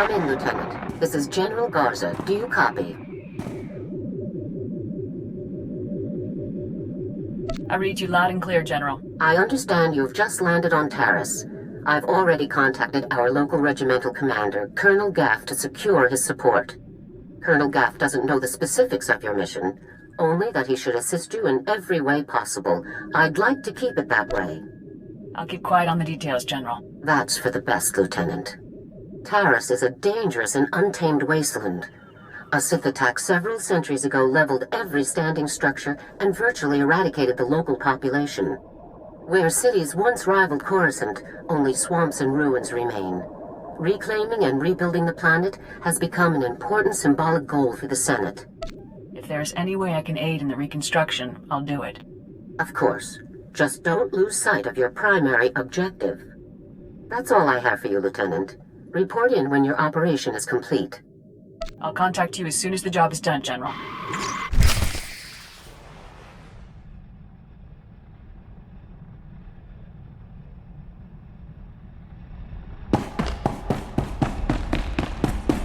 Come in, Lieutenant. This is General Garza. Do you copy? I read you loud and clear, General. I understand you've just landed on Taris. I've already contacted our local regimental commander, Colonel Gaff, to secure his support. Colonel Gaff doesn't know the specifics of your mission, only that he should assist you in every way possible. I'd like to keep it that way. I'll keep quiet on the details, General. That's for the best, Lieutenant. Taris is a dangerous and untamed wasteland. A Sith attack several centuries ago leveled every standing structure and virtually eradicated the local population. Where cities once rivaled Coruscant, only swamps and ruins remain. Reclaiming and rebuilding the planet has become an important symbolic goal for the Senate. If there's any way I can aid in the reconstruction, I'll do it. Of course. Just don't lose sight of your primary objective. That's all I have for you, Lieutenant. Report in when your operation is complete. I'll contact you as soon as the job is done, General.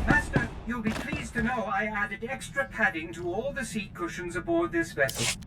Master, you'll be pleased to know I added extra padding to all the seat cushions aboard this vessel.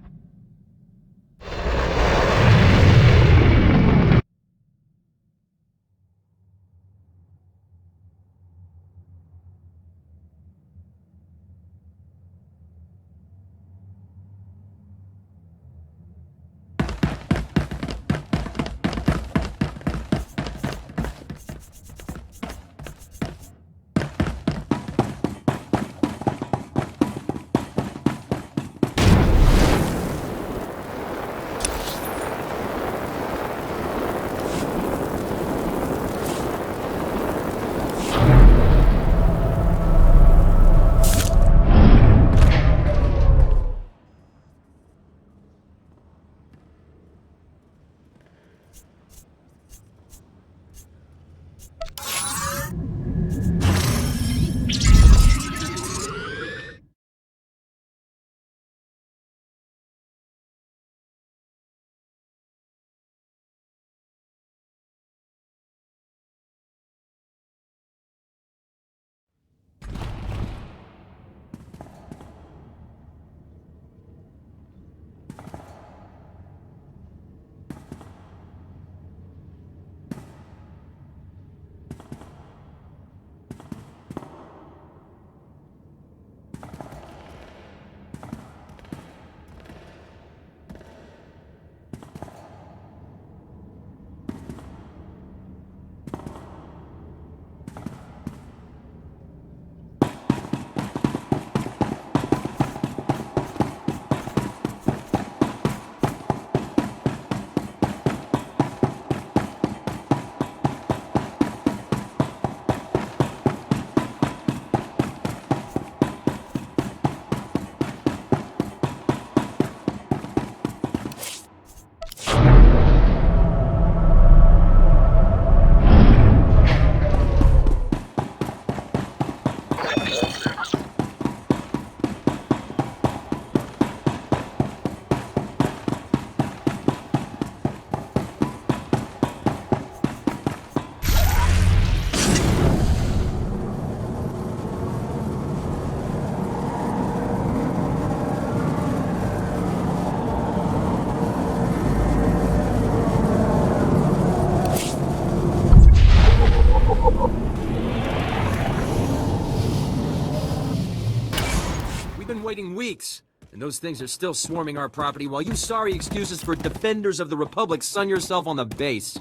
Waiting weeks, and those things are still swarming our property while you sorry excuses for defenders of the Republic sun yourself on the base.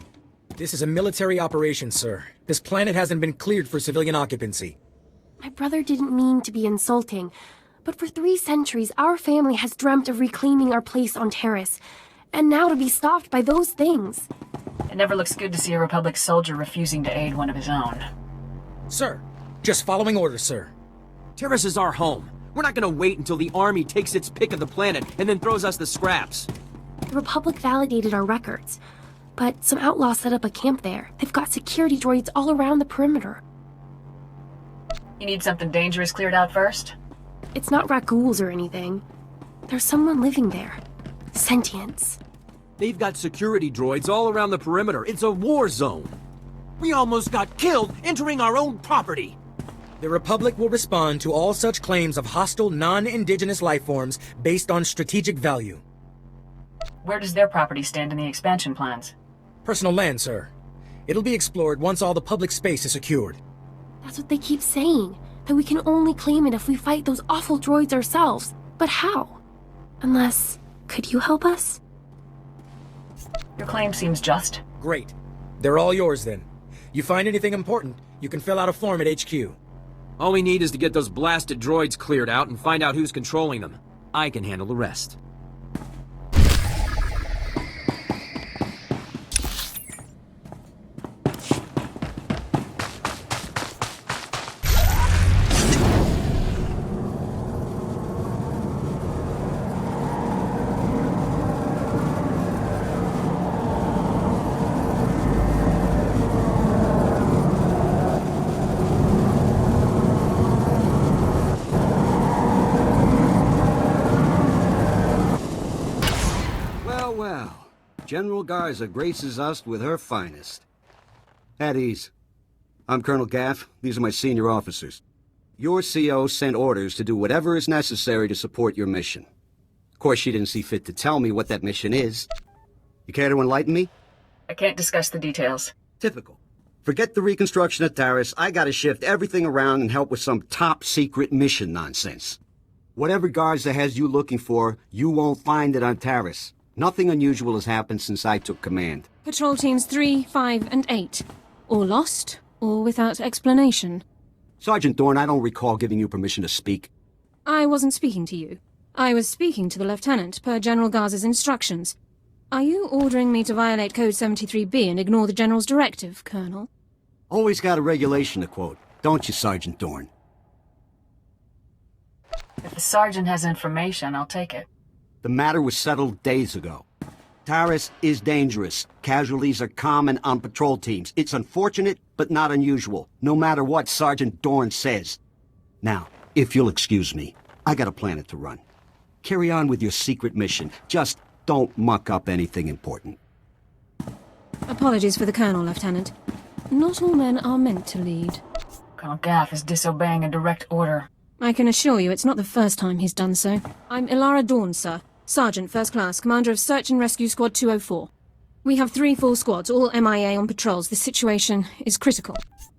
This is a military operation, sir. This planet hasn't been cleared for civilian occupancy. My brother didn't mean to be insulting, but for 3 centuries our family has dreamt of reclaiming our place on Taris, and now to be stopped by those things. It never looks good to see a Republic soldier refusing to aid one of his own. Sir, just following orders, sir. Taris is our home. We're not gonna wait until the army takes its pick of the planet and then throws us the scraps. The Republic validated our records, but some outlaws set up a camp there. They've got security droids all around the perimeter. You need something dangerous cleared out first? It's not Raghouls or anything. There's someone living there. Sentience. They've got security droids all around the perimeter. It's a war zone. We almost got killed entering our own property. The Republic will respond to all such claims of hostile non-indigenous life forms based on strategic value. Where does their property stand in the expansion plans? Personal land, sir. It'll be explored once all the public space is secured. That's what they keep saying, that we can only claim it if we fight those awful droids ourselves. But how? Unless... could you help us? Your claim seems just. Great. They're all yours then. You find anything important, you can fill out a form at HQ. All we need is to get those blasted droids cleared out and find out who's controlling them. I can handle the rest. General Garza graces us with her finest. At ease. I'm Colonel Gaff. These are my senior officers. Your CO sent orders to do whatever is necessary to support your mission. Of course, she didn't see fit to tell me what that mission is. You care to enlighten me? I can't discuss the details. Typical. Forget the reconstruction of Taris. I gotta shift everything around and help with some top-secret mission nonsense. Whatever Garza has you looking for, you won't find it on Taris. Nothing unusual has happened since I took command. Patrol teams 3, 5, and 8. All lost, or without explanation. Sergeant Dorn, I don't recall giving you permission to speak. I wasn't speaking to you. I was speaking to the Lieutenant, per General Garza's instructions. Are you ordering me to violate Code 73B and ignore the General's directive, Colonel? Always got a regulation to quote, don't you, Sergeant Dorn? If the Sergeant has information, I'll take it. The matter was settled days ago. Taris is dangerous. Casualties are common on patrol teams. It's unfortunate, but not unusual, no matter what Sergeant Dorn says. Now, if you'll excuse me, I got a planet to run. Carry on with your secret mission. Just don't muck up anything important. Apologies for the Colonel, Lieutenant. Not all men are meant to lead. Colonel Gaff is disobeying a direct order. I can assure you it's not the first time he's done so. I'm Ilara Dawn, sir. Sergeant, First Class, Commander of Search and Rescue Squad 204. We have 3 full squads, all MIA on patrols. This situation is critical.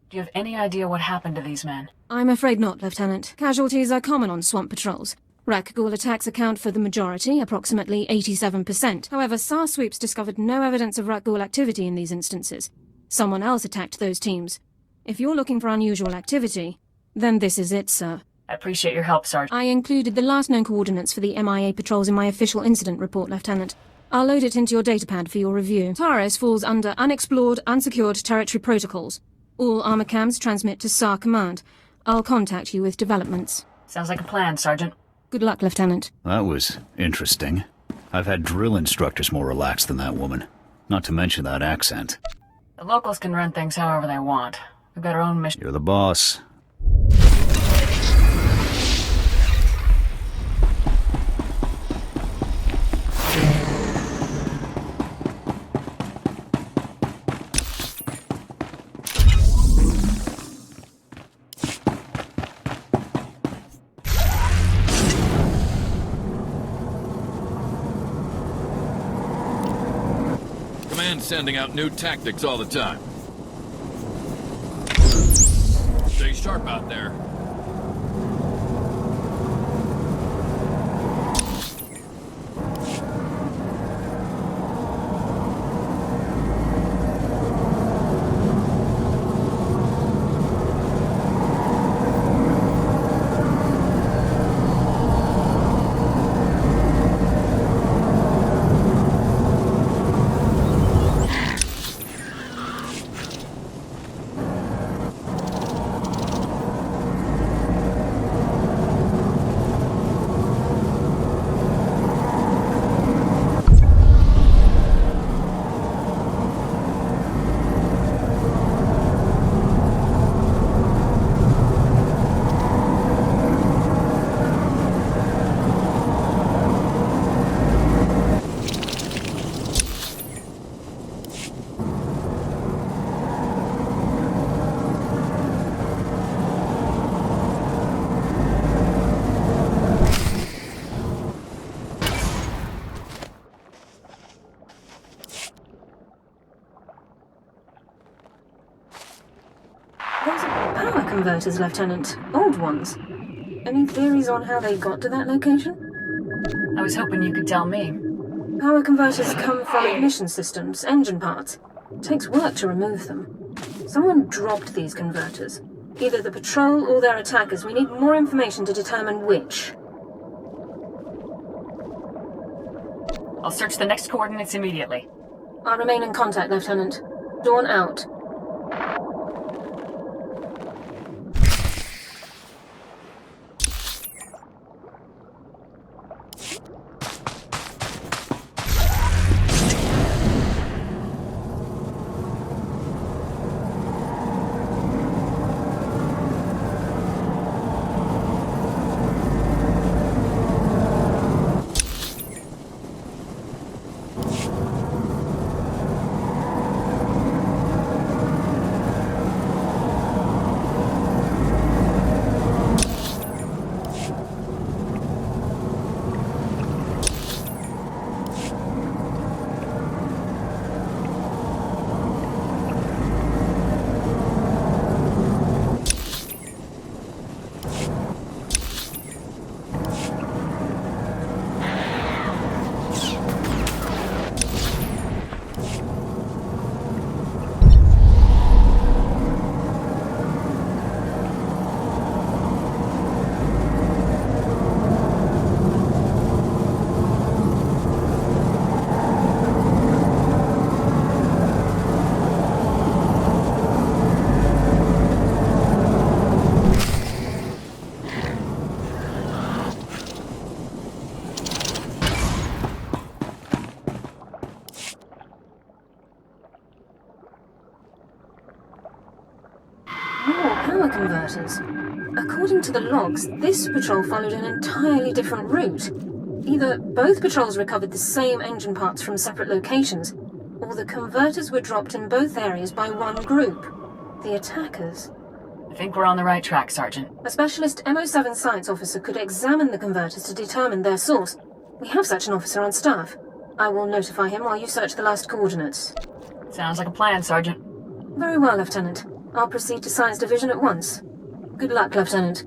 Do you have any idea what happened to these men? I'm afraid not, Lieutenant. Casualties are common on swamp patrols. Raghoul attacks account for the majority, approximately 87%. However, SAR sweeps discovered no evidence of Raghoul activity in these instances. Someone else attacked those teams. If you're looking for unusual activity, then this is it, sir. I appreciate your help, Sergeant. I included the last known coordinates for the MIA patrols in my official incident report, Lieutenant. I'll load it into your datapad for your review. Taris falls under Unexplored, Unsecured Territory Protocols. All armor cams transmit to SAR Command. I'll contact you with developments. Sounds like a plan, Sergeant. Good luck, Lieutenant. That was interesting. I've had drill instructors more relaxed than that woman. Not to mention that accent. The locals can run things however they want. We've got our own mission. You're the boss. Sending out new tactics all the time. Stay sharp out there. Power converters, Lieutenant. Old ones. Any theories on how they got to that location? I was hoping you could tell me. Power converters come from ignition systems, engine parts. It takes work to remove them. Someone dropped these converters. Either the patrol or their attackers. We need more information to determine which. I'll search the next coordinates immediately. I'll remain in contact, Lieutenant. Dawn out. Power converters. According to the logs, this patrol followed an entirely different route. Either both patrols recovered the same engine parts from separate locations, or the converters were dropped in both areas by one group. The attackers. I think we're on the right track, Sergeant. A specialist MO7 science officer could examine the converters to determine their source. We have such an officer on staff. I will notify him while you search the last coordinates. Sounds like a plan, Sergeant. Very well, Lieutenant. I'll proceed to Science Division at once. Good luck, Lieutenant.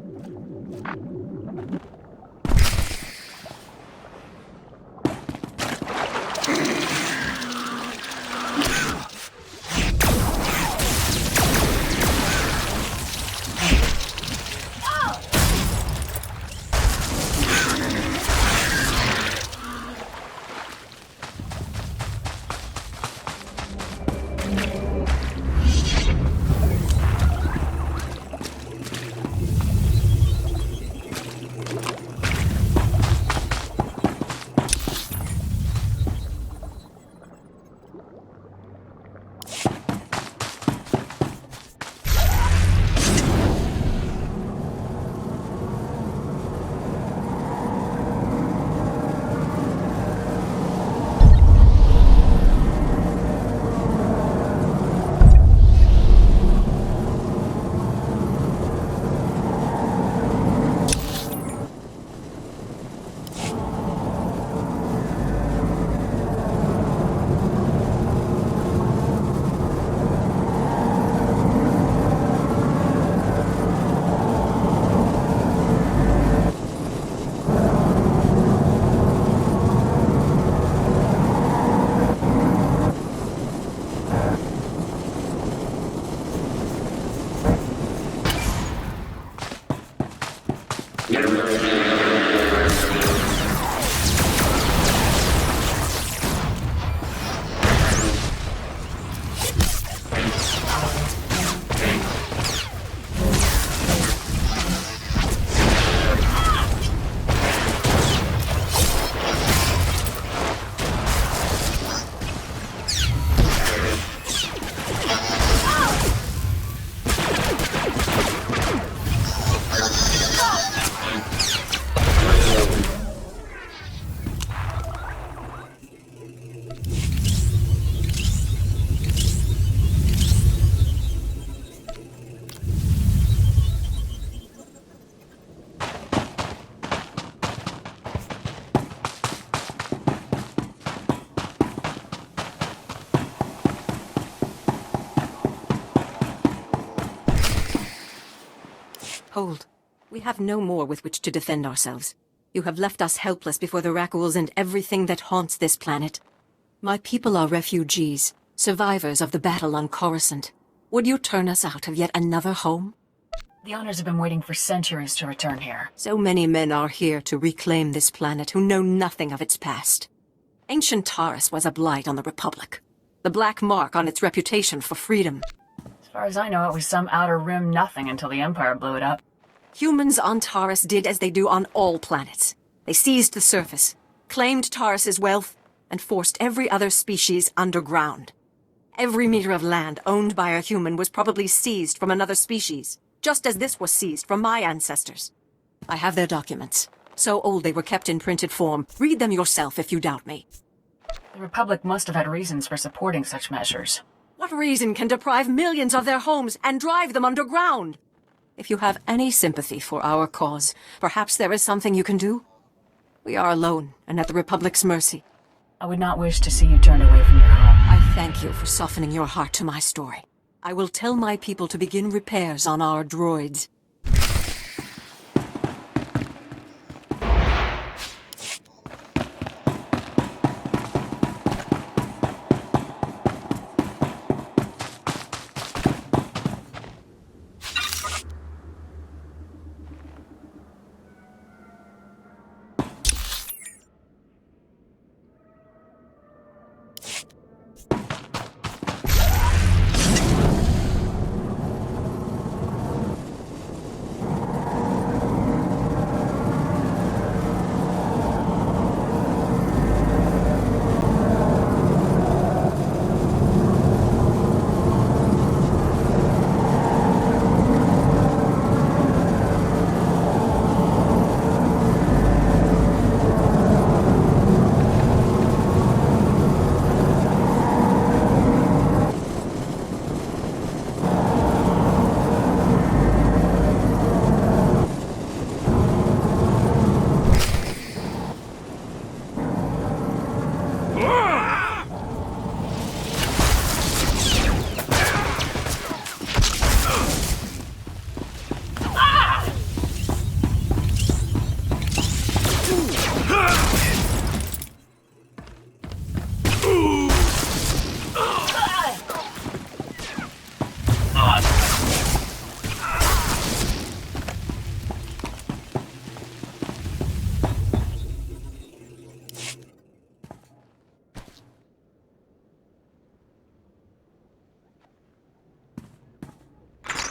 Hold. We have no more with which to defend ourselves. You have left us helpless before the Raghouls and everything that haunts this planet. My people are refugees, survivors of the battle on Coruscant. Would you turn us out of yet another home? The owners have been waiting for centuries to return here. So many men are here to reclaim this planet who know nothing of its past. Ancient Taurus was a blight on the Republic. The black mark on its reputation for freedom. As far as I know, it was some outer rim nothing until the Empire blew it up. Humans on Taurus did as they do on all planets. They seized the surface, claimed Taurus's wealth, and forced every other species underground. Every meter of land owned by a human was probably seized from another species, just as this was seized from my ancestors. I have their documents. So old they were kept in printed form. Read them yourself if you doubt me. The Republic must have had reasons for supporting such measures. What reason can deprive millions of their homes and drive them underground? If you have any sympathy for our cause, perhaps there is something you can do? We are alone and at the Republic's mercy. I would not wish to see you turned away from your home. I thank you for softening your heart to my story. I will tell my people to begin repairs on our droids.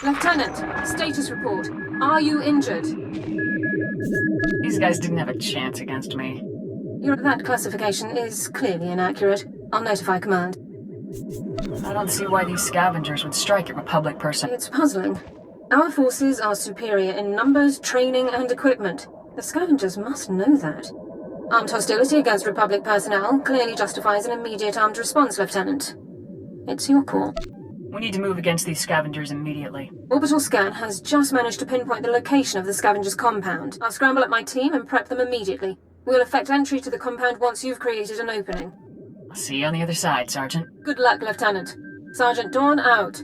Lieutenant, status report. Are you injured? These guys didn't have a chance against me. That classification is clearly inaccurate. I'll notify command. I don't see why these scavengers would strike at Republic personnel. It's puzzling. Our forces are superior in numbers, training, and equipment. The scavengers must know that. Armed hostility against Republic personnel clearly justifies an immediate armed response, Lieutenant. It's your call. We need to move against these scavengers immediately. Orbital scan has just managed to pinpoint the location of the scavengers' compound. I'll scramble up my team and prep them immediately. We'll effect entry to the compound once you've created an opening. I'll see you on the other side, Sergeant. Good luck, Lieutenant. Sergeant Dawn out.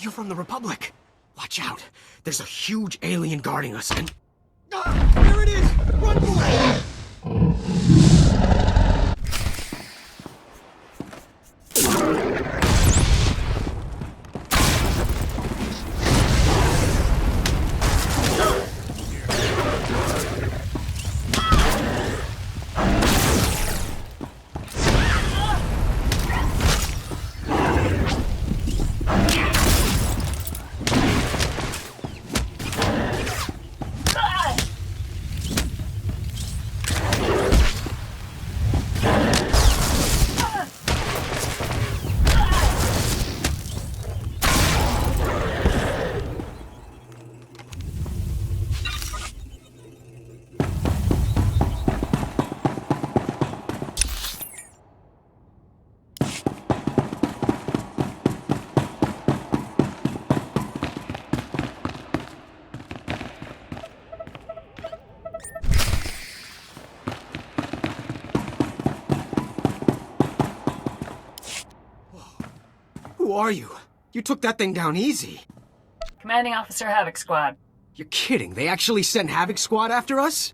You're from the Republic. Watch out. There's a huge alien guarding us, and... There it is! Run for it! Who are you? You took that thing down easy. Commanding Officer Havoc Squad. You're kidding. They actually sent Havoc Squad after us?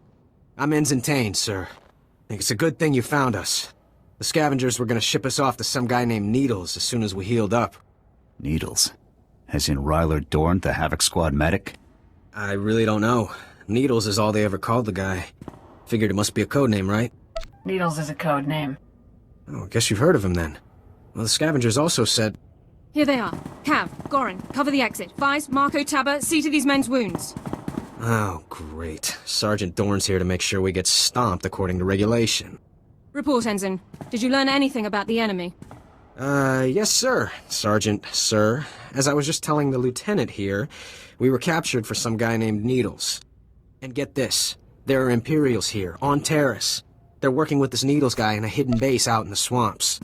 I'm Ensign Tane, sir. I think it's a good thing you found us. The scavengers were gonna ship us off to some guy named Needles as soon as we healed up. Needles? As in Ryler Dorn, the Havoc Squad medic? I really don't know. Needles is all they ever called the guy. Figured it must be a code name, right? Needles is a code name. Oh, I guess you've heard of him then. Well, the scavengers also said... Here they are. Cav, Gorin, cover the exit. Vise, Marco, Tabba, see to these men's wounds. Oh, great. Sergeant Dorn's here to make sure we get stomped according to regulation. Report, Ensign. Did you learn anything about the enemy? Yes, sir. Sergeant, sir. As I was just telling the lieutenant here, we were captured for some guy named Needles. And get this. There are Imperials here, on Terrace. They're working with this Needles guy in a hidden base out in the swamps.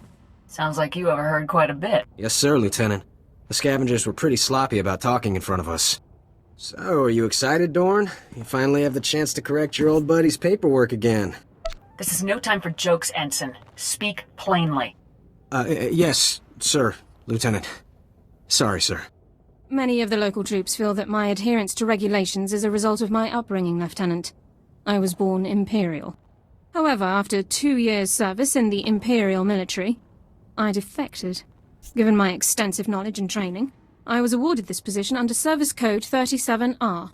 Sounds like you overheard quite a bit. Yes, sir, Lieutenant. The scavengers were pretty sloppy about talking in front of us. So, are you excited, Dorn? You finally have the chance to correct your old buddy's paperwork again. This is no time for jokes, Ensign. Speak plainly. Yes, sir, Lieutenant. Sorry, sir. Many of the local troops feel that my adherence to regulations is a result of my upbringing, Lieutenant. I was born Imperial. However, after 2 years' service in the Imperial military, I defected. Given my extensive knowledge and training, I was awarded this position under Service Code 37R.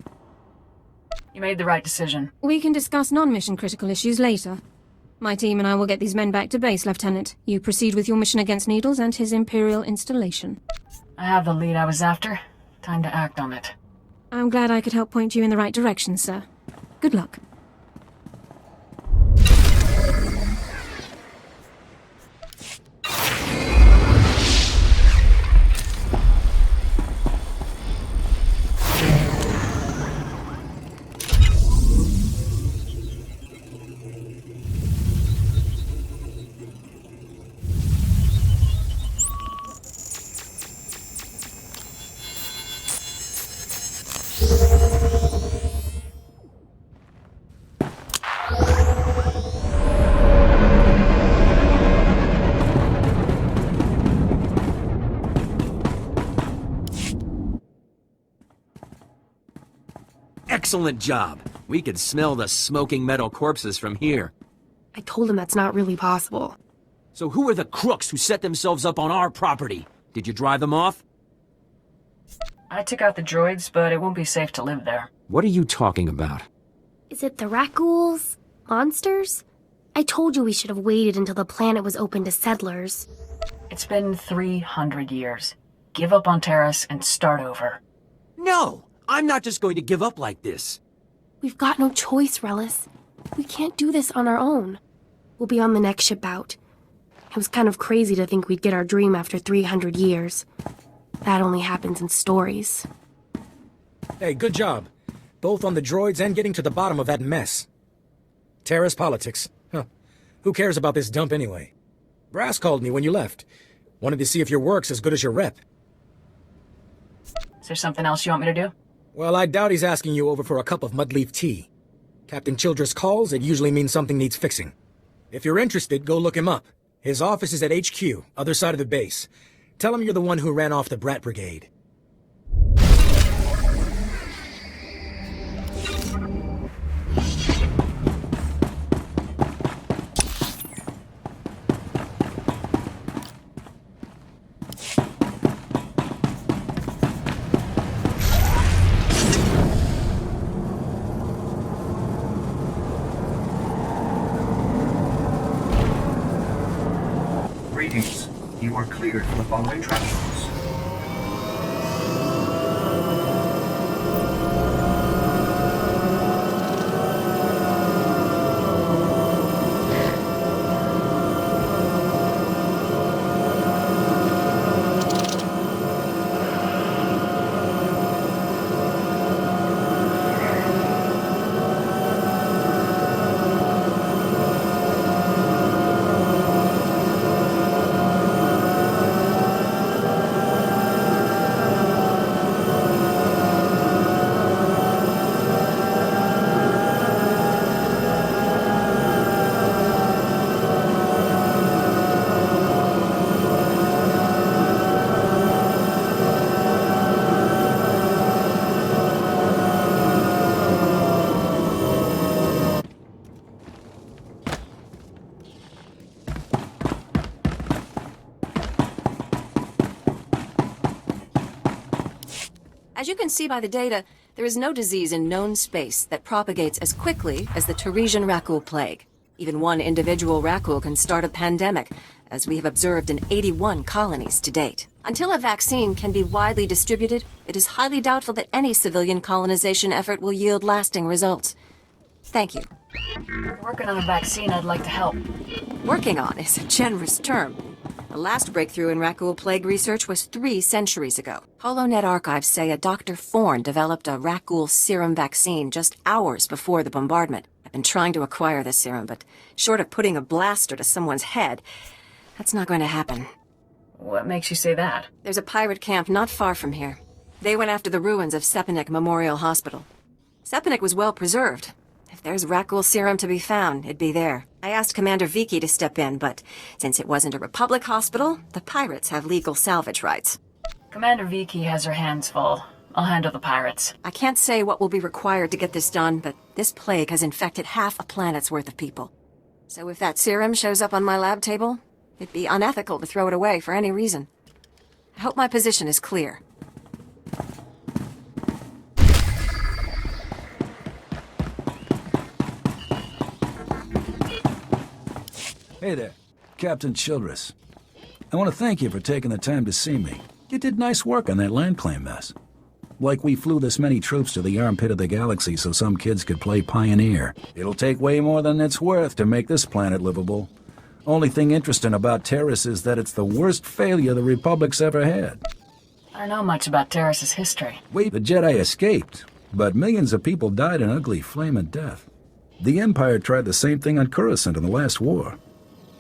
You made the right decision. We can discuss non-mission critical issues later. My team and I will get these men back to base, Lieutenant. You proceed with your mission against Needles and his Imperial installation. I have the lead I was after. Time to act on it. I'm glad I could help point you in the right direction, sir. Good luck. Excellent job. We could smell the smoking metal corpses from here. I told him that's not really possible. So who are the crooks who set themselves up on our property? Did you drive them off? I took out the droids, but it won't be safe to live there. What are you talking about? Is it the Raghouls? Monsters? I told you we should have waited until the planet was open to settlers. It's been 300 years. Give up on Terrace and start over. No! I'm not just going to give up like this. We've got no choice, Relis. We can't do this on our own. We'll be on the next ship out. It was kind of crazy to think we'd get our dream after 300 years. That only happens in stories. Hey, good job. Both on the droids and getting to the bottom of that mess. Terrace politics. Huh. Who cares about this dump anyway? Brass called me when you left. Wanted to see if your work's as good as your rep. Is there something else you want me to do? Well, I doubt he's asking you over for a cup of mudleaf tea. Captain Childress calls, it usually means something needs fixing. If you're interested, go look him up. His office is at HQ, other side of the base. Tell him you're the one who ran off the Brat Brigade. cleared for the following transports. As you can see by the data, there is no disease in known space that propagates as quickly as the Taresian Raghoul plague. Even one individual Raghoul can start a pandemic, as we have observed in 81 colonies to date. Until a vaccine can be widely distributed, it is highly doubtful that any civilian colonization effort will yield lasting results. Thank you. Working on a vaccine, I'd like to help. Working on is a generous term. The last breakthrough in Raghoul plague research was 3 centuries ago. HoloNet archives say a Dr. Thorne developed a Raghoul serum vaccine just hours before the bombardment. I've been trying to acquire this serum, but short of putting a blaster to someone's head, that's not going to happen. What makes you say that? There's a pirate camp not far from here. They went after the ruins of Sepinik Memorial Hospital. Sepinik was well preserved. If there's Raghoul serum to be found, it'd be there. I asked Commander Viki to step in, but since it wasn't a Republic hospital, the pirates have legal salvage rights. Commander Viki has her hands full. I'll handle the pirates. I can't say what will be required to get this done, but this plague has infected half a planet's worth of people. So if that serum shows up on my lab table, it'd be unethical to throw it away for any reason. I hope my position is clear. Hey there, Captain Childress. I want to thank you for taking the time to see me. You did nice work on that land claim mess. Like we flew this many troops to the armpit of the galaxy so some kids could play pioneer. It'll take way more than it's worth to make this planet livable. Only thing interesting about Terrace is that it's the worst failure the Republic's ever had. I don't know much about Terrace's history. The Jedi escaped, but millions of people died an ugly flaming death. The Empire tried the same thing on Coruscant in the last war.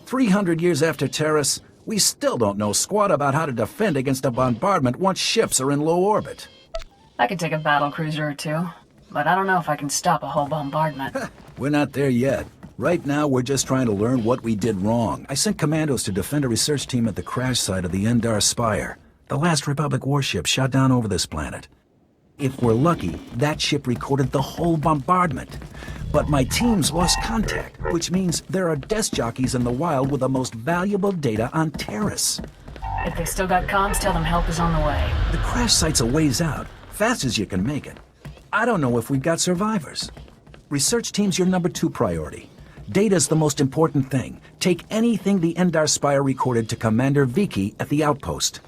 300 years after Terrace, we still don't know squat about how to defend against a bombardment once ships are in low orbit. I could take a battle cruiser or two, but I don't know if I can stop a whole bombardment. We're not there yet. Right now, we're just trying to learn what we did wrong. I sent commandos to defend a research team at the crash site of the Endar Spire, the last Republic warship shot down over this planet. If we're lucky, that ship recorded the whole bombardment. But my team's lost contact, which means there are desk jockeys in the wild with the most valuable data on Terrace. If they still got comms, tell them help is on the way. The crash site's a ways out, fast as you can make it. I don't know if we've got survivors. Research team's your number 2 priority. Data's the most important thing. Take anything the Endar Spire recorded to Commander Viki at the outpost.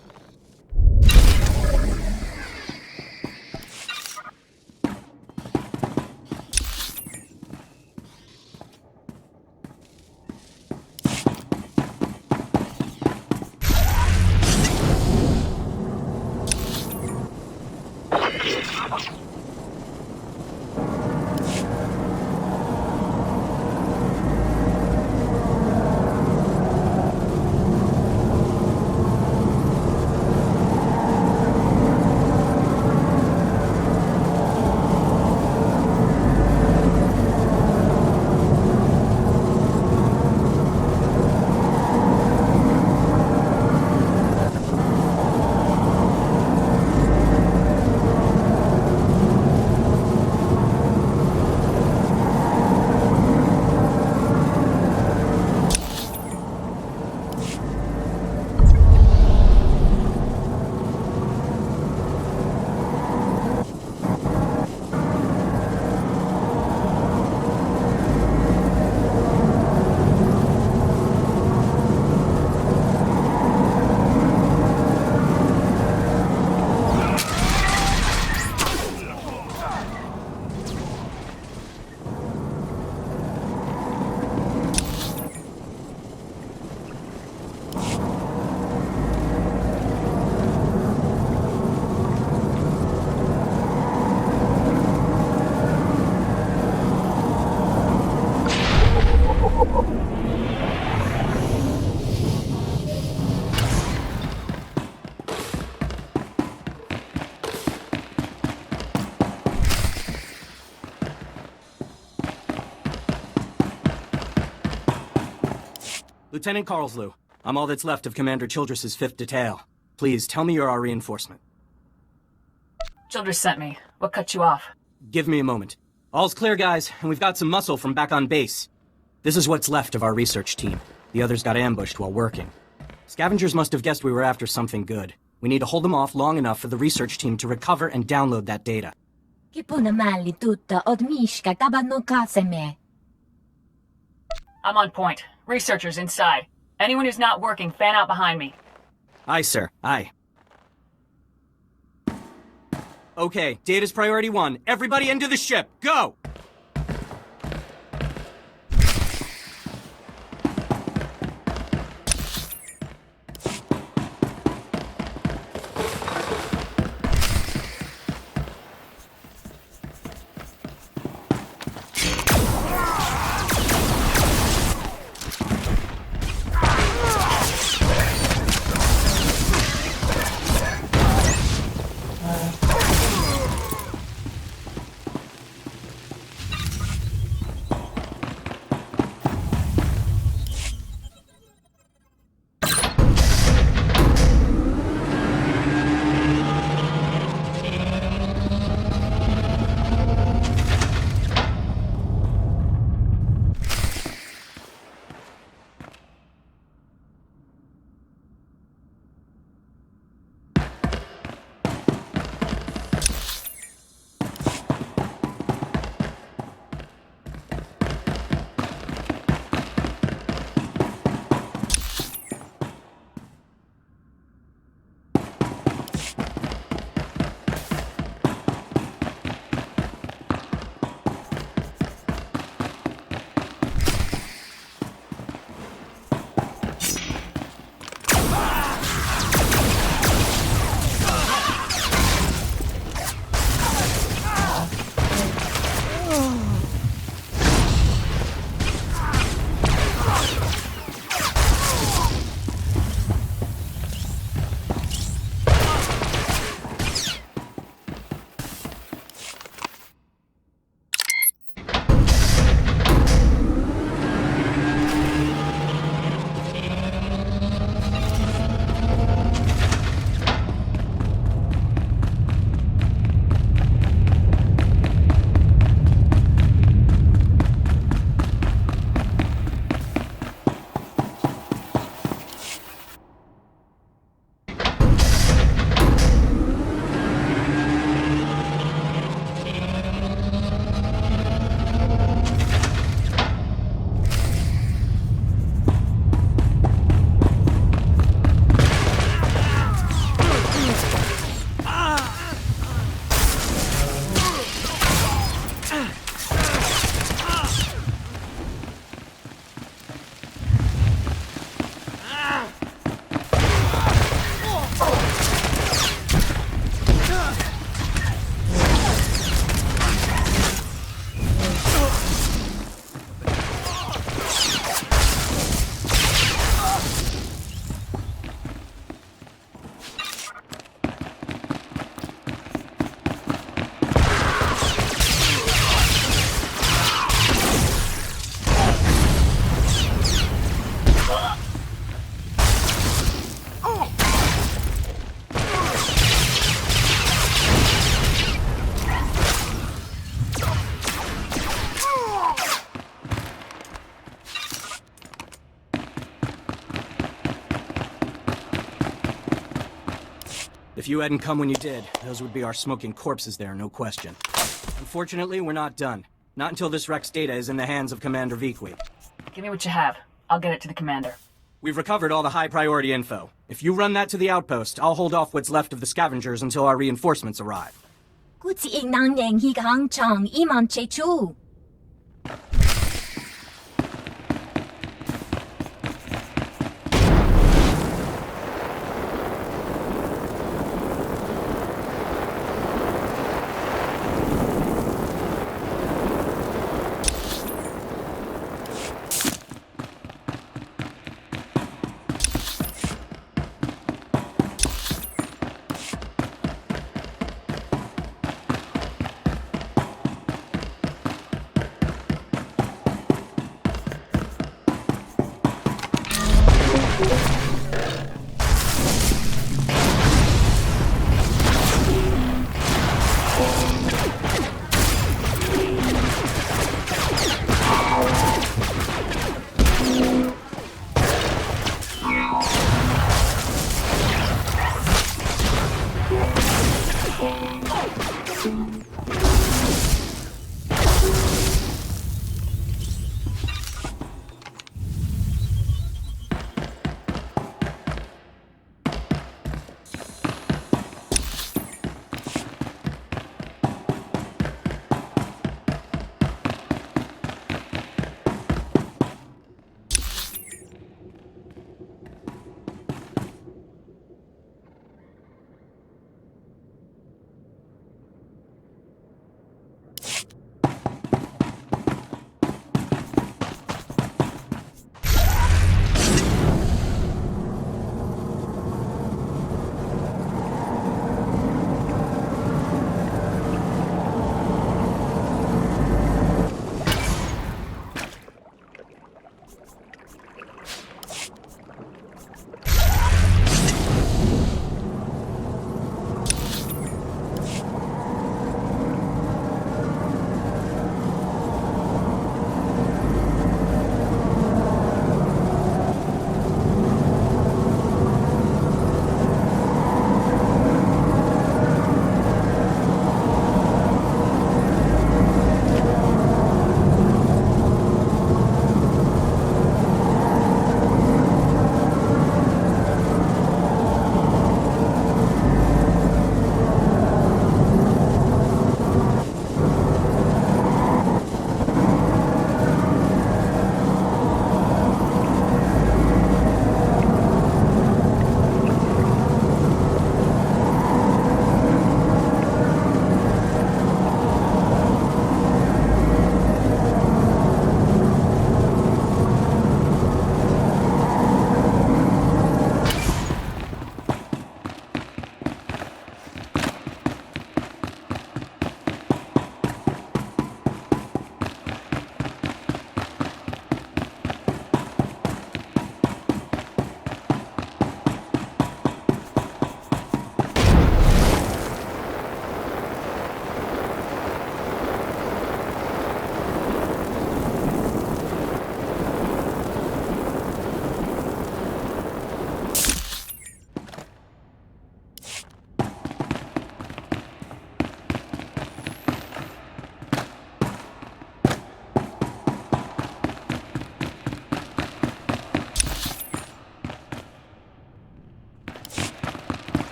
Lieutenant Carlslew, I'm all that's left of Commander Childress's 5th Detail. Please, tell me you're our reinforcement. Childress sent me. What cut you off? Give me a moment. All's clear, guys, and we've got some muscle from back on base. This is what's left of our research team. The others got ambushed while working. Scavengers must have guessed we were after something good. We need to hold them off long enough for the research team to recover and download that data. I'm on point. Researchers inside. Anyone who's not working, fan out behind me. Aye, sir. Aye. Okay, data's priority 1. Everybody into the ship. Go! If you hadn't come when you did, those would be our smoking corpses there, no question. Unfortunately, we're not done. Not until this wreck's data is in the hands of Commander Vikwi. Give me what you have. I'll get it to the commander. We've recovered all the high-priority info. If you run that to the outpost, I'll hold off what's left of the scavengers until our reinforcements arrive.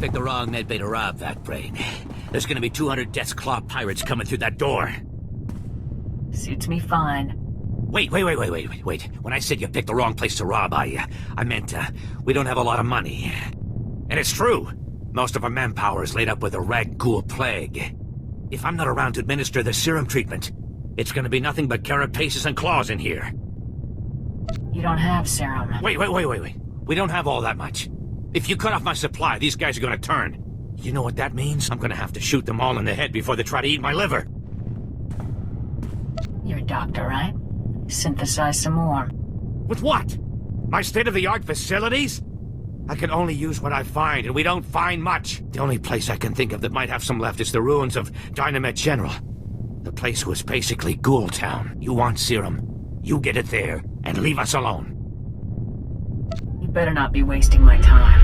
picked the wrong medbay to rob, Vac Brain. There's gonna be 200 Death's Claw pirates coming through that door. Suits me fine. Wait. When I said you picked the wrong place to rob, I meant, we don't have a lot of money. And it's true. Most of our manpower is laid up with the Raghoul plague. If I'm not around to administer the serum treatment, it's gonna be nothing but carapaces and claws in here. You don't have serum. Wait. We don't have all that much. If you cut off my supply, these guys are gonna turn. You know what that means? I'm gonna have to shoot them all in the head before they try to eat my liver. You're a doctor, right? Synthesize some more. With what? My state-of-the-art facilities? I can only use what I find, and we don't find much. The only place I can think of that might have some left is the ruins of Dynamite General. The place was basically Ghoul Town. You want serum? You get it there, and leave us alone. You better not be wasting my time.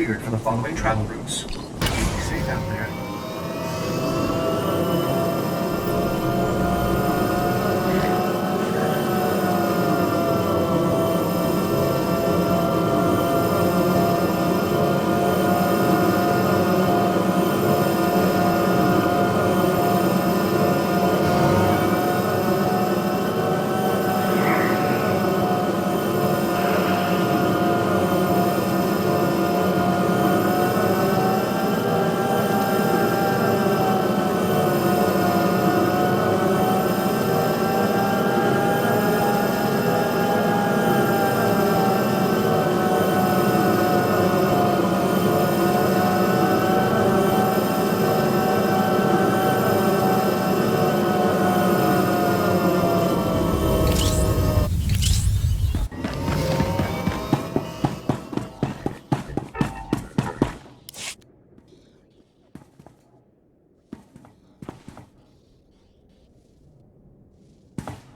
cleared for the following travel routes. Keep safe out there.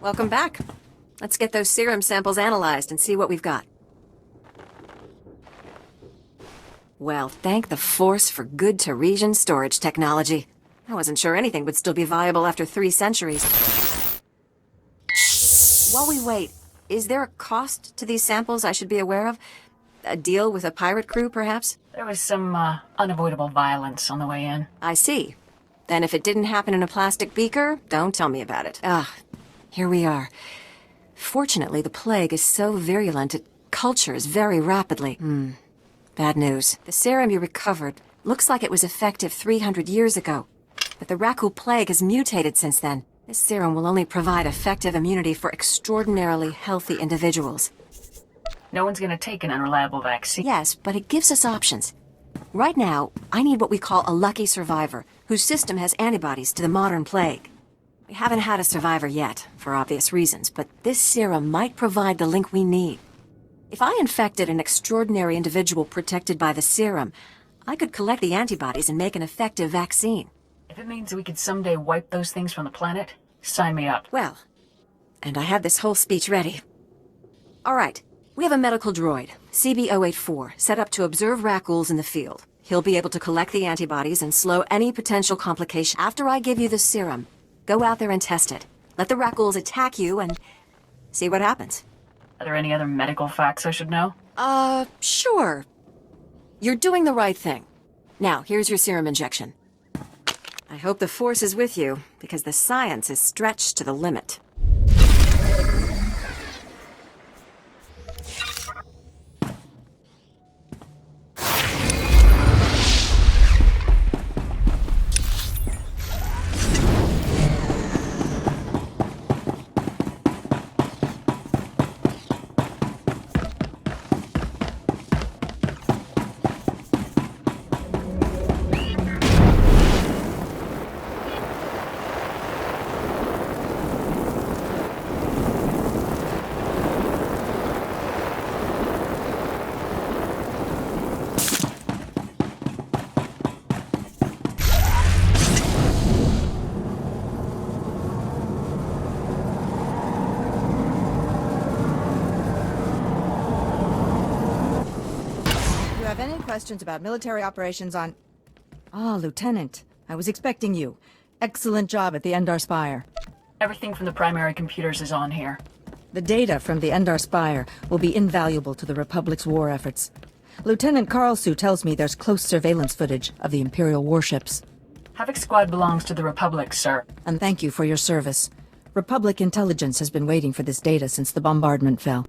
Welcome back. Let's get those serum samples analyzed and see what we've got. Well, thank the Force for good Teresian storage technology. I wasn't sure anything would still be viable after 3 centuries. While we wait, is there a cost to these samples I should be aware of? A deal with a pirate crew, perhaps? There was some unavoidable violence on the way in. I see. Then if it didn't happen in a plastic beaker, don't tell me about it. Here we are. Fortunately, the plague is so virulent it cultures very rapidly. Bad news. The serum you recovered looks like it was effective 300 years ago, but the Raghoul plague has mutated since then. This serum will only provide effective immunity for extraordinarily healthy individuals. No one's gonna take an unreliable vaccine. Yes, but it gives us options. Right now, I need what we call a lucky survivor, whose system has antibodies to the modern plague. We haven't had a survivor yet, for obvious reasons, but this serum might provide the link we need. If I infected an extraordinary individual protected by the serum, I could collect the antibodies and make an effective vaccine. If it means we could someday wipe those things from the planet, sign me up. Well, and I had this whole speech ready. All right, we have a medical droid, CB-084, set up to observe Raghouls in the field. He'll be able to collect the antibodies and slow any potential complication. After I give you the serum, go out there and test it. Let the Raghouls attack you and see what happens. Are there any other medical facts I should know? Sure. You're doing the right thing. Now, here's your serum injection. I hope the Force is with you, because the science is stretched to the limit. Questions about military operations on... Lieutenant. I was expecting you. Excellent job at the Endar Spire. Everything from the primary computers is on here. The data from the Endar Spire will be invaluable to the Republic's war efforts. Lieutenant Carlsu tells me there's close surveillance footage of the Imperial warships. Havoc Squad belongs to the Republic, sir. And thank you for your service. Republic intelligence has been waiting for this data since the bombardment fell.